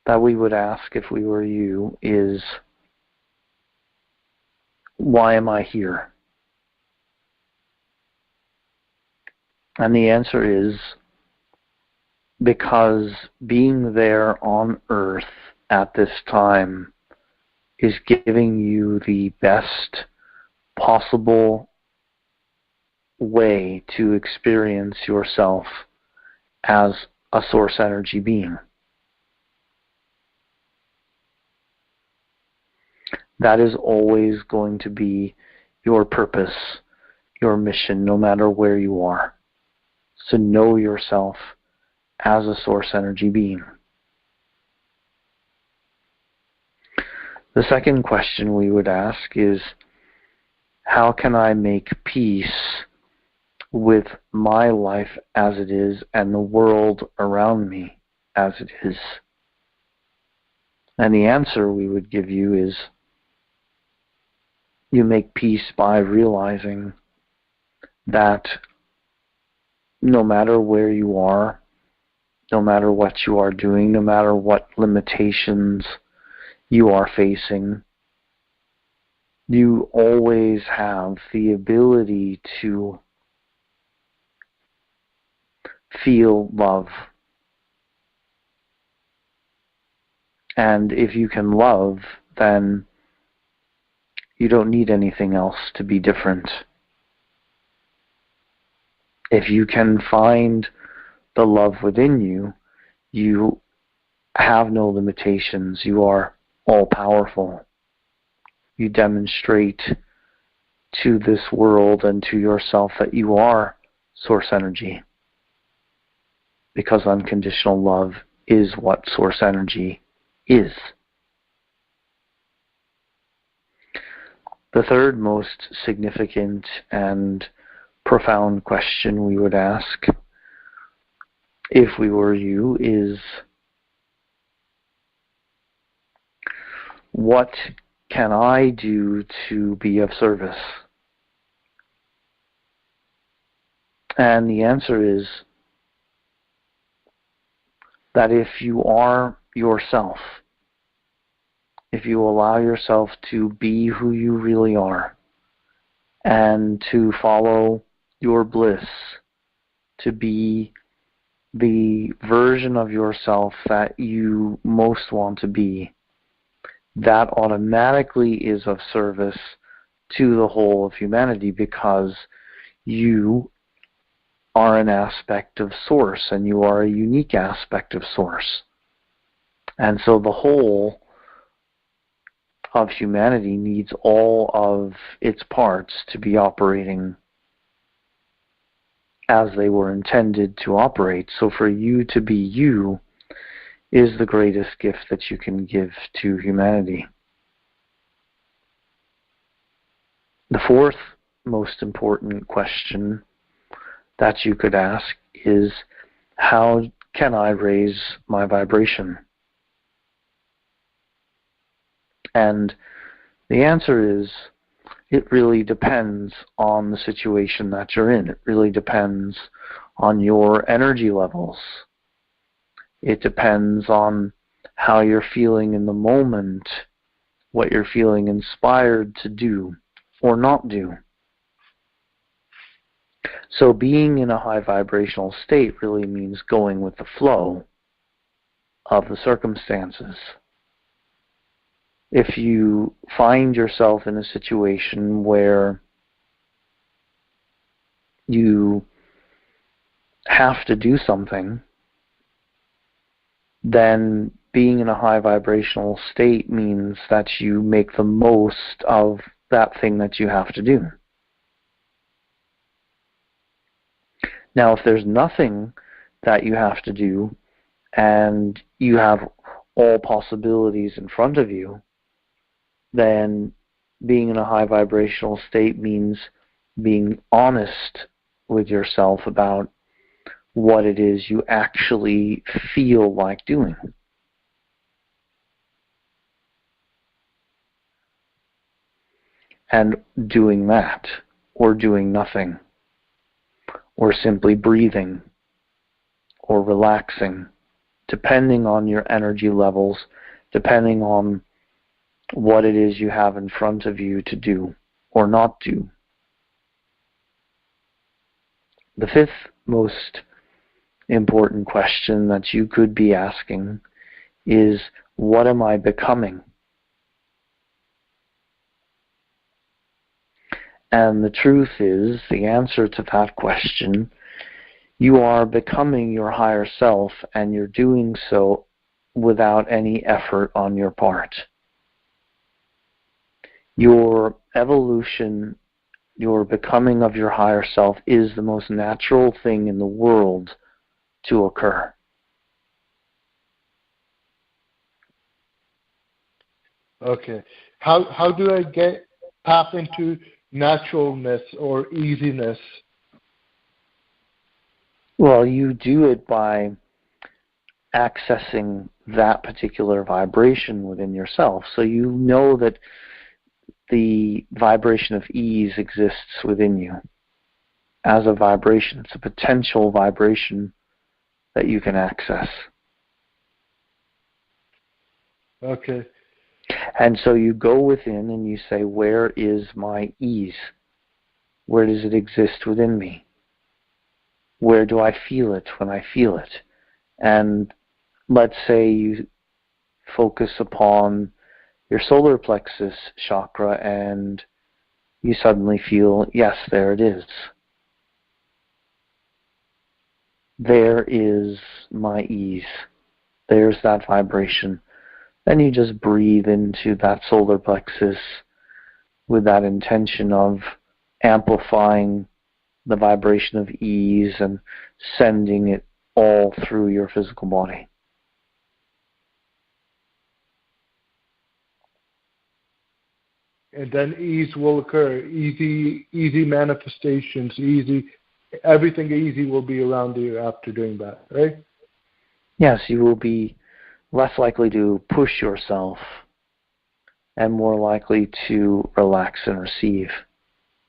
that we would ask if we were you is, why am I here? And the answer is, because being there on Earth at this time is giving you the best possible way to experience yourself as a source energy being. That is always going to be your purpose, your mission, no matter where you are. So know yourself as a source energy being. The second question we would ask is, how can I make peace with my life as it is and the world around me as it is? And the answer we would give you is, you make peace by realizing that no matter where you are, no matter what you are doing, no matter what limitations you are facing, you always have the ability to feel love. And if you can love, then you don't need anything else to be different. If you can find the love within you, you have no limitations. You are all-powerful. You demonstrate to this world and to yourself that you are source energy, because unconditional love is what source energy is. The third most significant and profound question we would ask if we were you is, what can I do to be of service? And the answer is that if you are yourself, if you allow yourself to be who you really are and to follow your bliss, to be the version of yourself that you most want to be, that automatically is of service to the whole of humanity, because you are an aspect of Source and you are a unique aspect of Source. And so the whole of humanity needs all of its parts to be operating as they were intended to operate. So for you to be you is the greatest gift that you can give to humanity. The fourth most important question that you could ask is, how can I raise my vibration? And the answer is, it really depends on the situation that you're in. It really depends on your energy levels. It depends on how you're feeling in the moment, what you're feeling inspired to do or not do. So being in a high vibrational state really means going with the flow of the circumstances. If you find yourself in a situation where you have to do something, then being in a high vibrational state means that you make the most of that thing that you have to do. Now, if there's nothing that you have to do and you have all possibilities in front of you, then being in a high vibrational state means being honest with yourself about what it is you actually feel like doing. And doing that, or doing nothing, or simply breathing, or relaxing, depending on your energy levels, depending on what it is you have in front of you to do or not do. The fifth most important question that you could be asking is, what am I becoming? And the truth is, the answer to that question, you are becoming your higher self, and you're doing so without any effort on your part. Your evolution, your becoming of your higher self is the most natural thing in the world to occur. Okay. How do I tap into naturalness or easiness? Well, you do it by accessing that particular vibration within yourself. So you know that the vibration of ease exists within you as a vibration. It's a potential vibration that you can access. Okay. And so you go within and you say, where is my ease? Where does it exist within me? Where do I feel it when I feel it? And let's say you focus upon your solar plexus chakra and you suddenly feel, yes, there it is. There is my ease. There's that vibration. Then you just breathe into that solar plexus with that intention of amplifying the vibration of ease and sending it all through your physical body. And then ease will occur. Easy manifestations, everything easy will be around you after doing that, right? Yes, you will be less likely to push yourself and more likely to relax and receive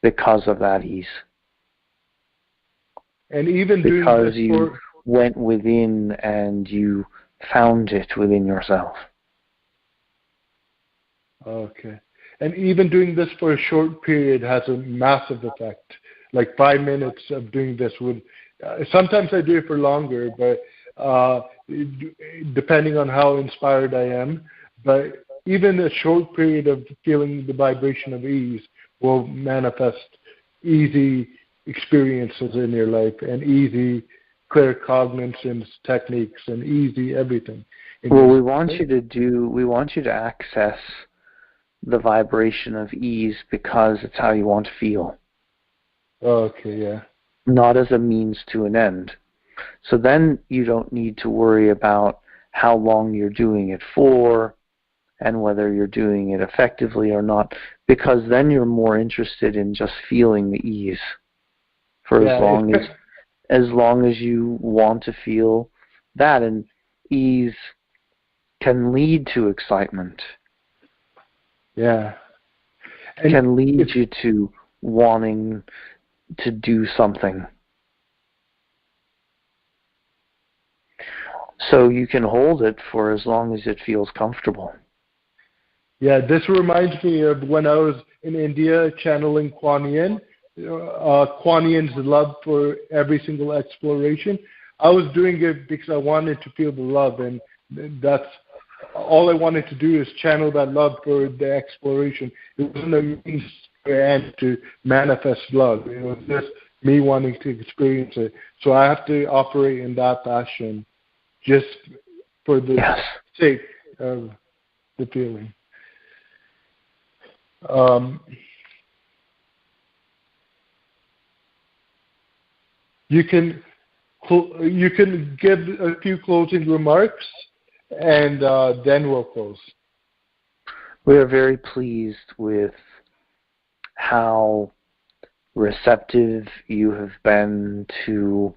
because of that ease. And even because you went within and you found it within yourself. Okay. And even doing this for a short period has a massive effect. Like 5 minutes of doing this would, sometimes I do it for longer, but depending on how inspired I am. But even a short period of feeling the vibration of ease will manifest easy experiences in your life and easy clear cognizance techniques and easy everything. Well, we want you to access the vibration of ease because it's how you want to feel. Okay, yeah. Not as a means to an end. So then you don't need to worry about how long you're doing it for and whether you're doing it effectively or not, because then you're more interested in just feeling the ease for as long as you want to feel that. And ease can lead to excitement. Yeah. It can lead you to wanting to do something. So you can hold it for as long as it feels comfortable. Yeah, this reminds me of when I was in India channeling Kuan Yin. Kuan Yin's love for every single exploration. I was doing it because I wanted to feel the love, and that's all I wanted to do is channel that love for the exploration. It wasn't a means to manifest love. It was just me wanting to experience it. So I have to operate in that fashion just for the sake of the feeling. You can give a few closing remarks, and then we'll close. We are very pleased with how receptive you have been to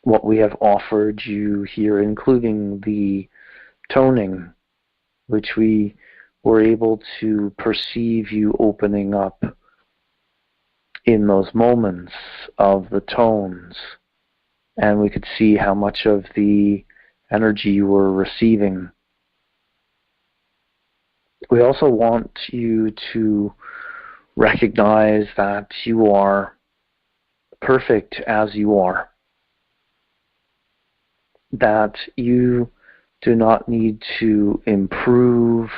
what we have offered you here, including the toning, which we were able to perceive you opening up in those moments of the tones, and we could see how much of the energy you were receiving. We also want you to recognize that you are perfect as you are, that you do not need to improve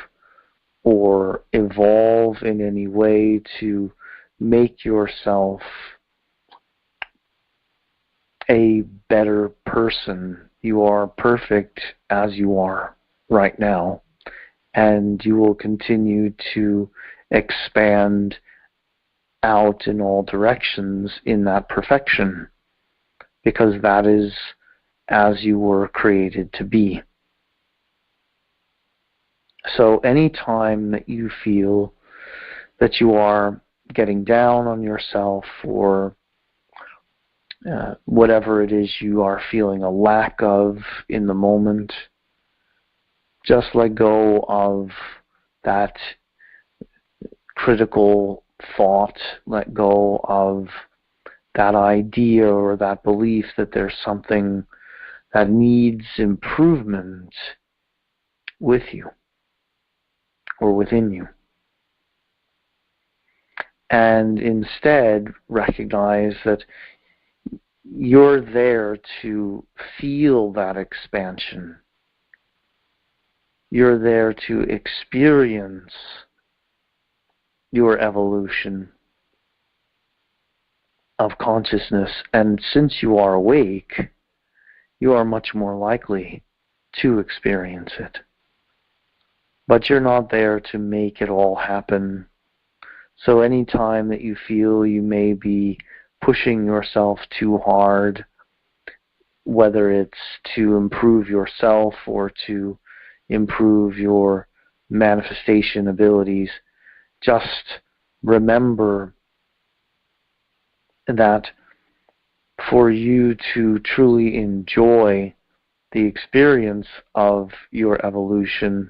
or evolve in any way to make yourself a better person. You are perfect as you are right now, and you will continue to expand out in all directions in that perfection, because that is as you were created to be. So any time that you feel that you are getting down on yourself, or whatever it is you are feeling a lack of in the moment, just let go of that critical thought, let go of that idea or that belief that there's something that needs improvement with you or within you. And instead recognize that you're there to feel that expansion. You're there to experience your evolution of consciousness. And since you are awake, you are much more likely to experience it. But you're not there to make it all happen. So any time that you feel you may be pushing yourself too hard, whether it's to improve yourself or to improve your manifestation abilities, just remember that for you to truly enjoy the experience of your evolution,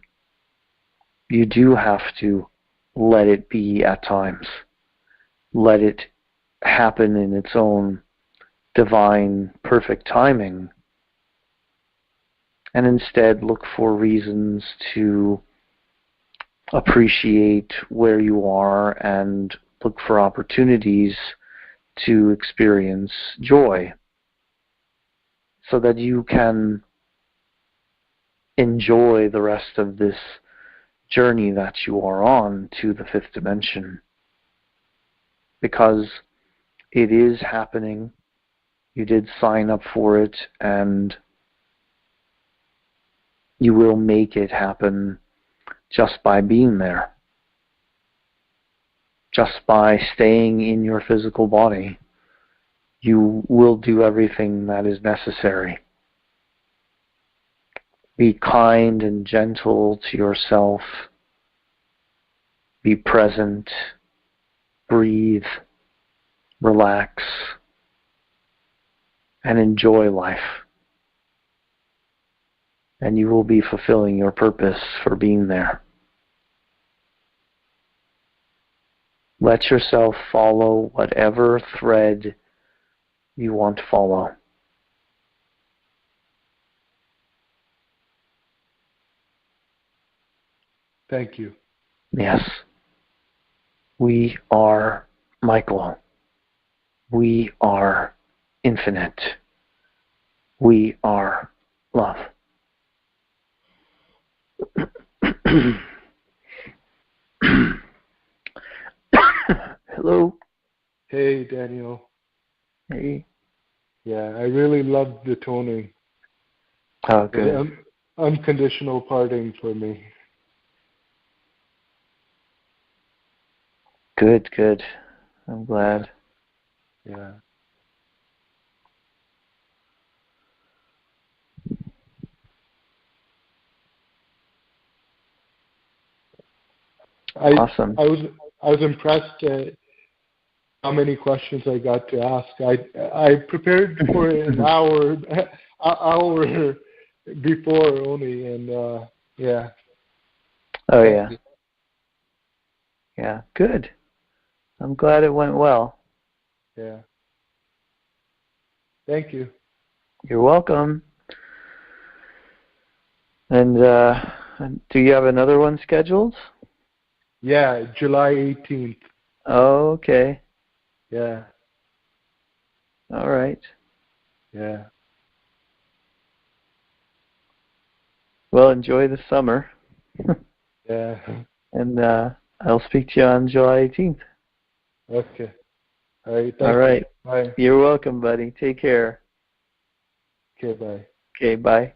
you do have to let it be at times. Let it happen in its own divine, perfect timing. And instead look for reasons to appreciate where you are and look for opportunities to experience joy, so that you can enjoy the rest of this journey that you are on to the fifth dimension. Because it is happening. You did sign up for it, and you will make it happen just by being there. Just by staying in your physical body. You will do everything that is necessary. Be kind and gentle to yourself. Be present. Breathe. Relax. And enjoy life. And you will be fulfilling your purpose for being there. Let yourself follow whatever thread you want to follow. Thank you. Yes. We are Michael. We are infinite. We are love. Hello. Hey, Daniel. Hey. Yeah, I really loved the toning. Oh, good. Unconditional parting for me. Good, good. I'm glad. Yeah. Awesome. I was impressed at how many questions I got to ask. I prepared for an hour before only, and yeah. Oh yeah. Yeah, good. I'm glad it went well. Yeah. Thank you. You're welcome. And do you have another one scheduled? Yeah, July 18th. Oh, okay. Yeah. All right. Yeah. Well, enjoy the summer. Yeah. And I'll speak to you on July 18th. Okay. All right. All right. Bye. You're welcome, buddy. Take care. Okay, bye. Okay, bye.